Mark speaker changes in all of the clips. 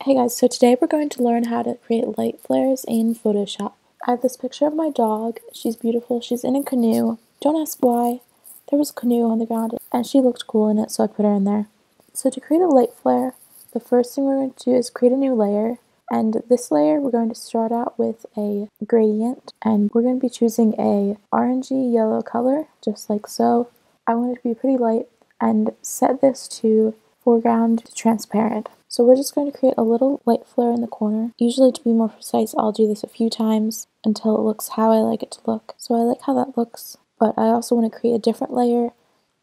Speaker 1: Hey guys, so today we're going to learn how to create light flares in Photoshop. I have this picture of my dog. She's beautiful. She's in a canoe. Don't ask why. There was a canoe on the ground and she looked cool in it, so I put her in there. So to create a light flare, the first thing we're going to do is create a new layer. And this layer, we're going to start out with a gradient, and we're going to be choosing a orangey yellow color, just like so. I want it to be pretty light, and set this to foreground to transparent. So we're just going to create a little light flare in the corner. Usually, to be more precise, I'll do this a few times until it looks how I like it to look. So I like how that looks, but I also want to create a different layer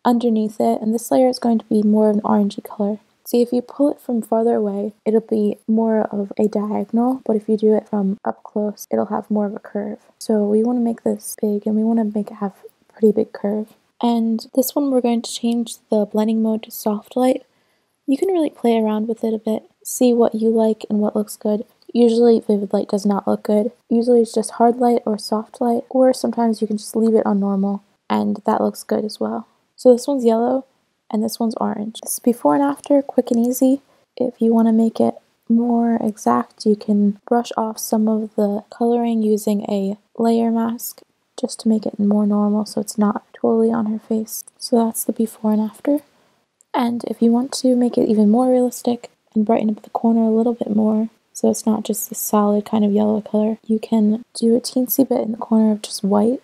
Speaker 1: underneath it, and this layer is going to be more of an orangey color. See, if you pull it from farther away, it'll be more of a diagonal, but if you do it from up close, it'll have more of a curve. So we want to make this big, and we want to make it have a pretty big curve. And this one, we're going to change the blending mode to soft light. You can really play around with it a bit, see what you like and what looks good. Usually vivid light does not look good. Usually it's just hard light or soft light, or sometimes you can just leave it on normal, and that looks good as well. So this one's yellow, and this one's orange. This is before and after, quick and easy. If you want to make it more exact, you can brush off some of the coloring using a layer mask just to make it more normal so it's not totally on her face. So that's the before and after. And if you want to make it even more realistic and brighten up the corner a little bit more, so it's not just a solid kind of yellow color, you can do a teensy bit in the corner of just white,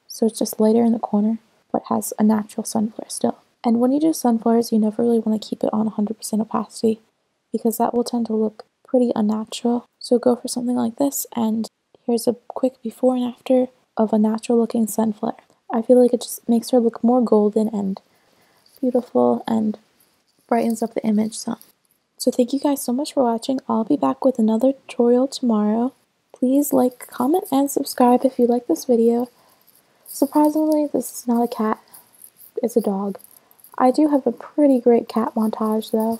Speaker 1: so it's just lighter in the corner, but has a natural sun flare still. And when you do sun flares, you never really want to keep it on 100% opacity, because that will tend to look pretty unnatural. So go for something like this, and here's a quick before and after of a natural looking sun flare. I feel like it just makes her look more golden and beautiful and brightens up the image some. So thank you guys so much for watching. I'll be back with another tutorial tomorrow. Please like, comment, and subscribe if you like this video. Surprisingly, this is not a cat, it's a dog. I do have a pretty great cat montage though.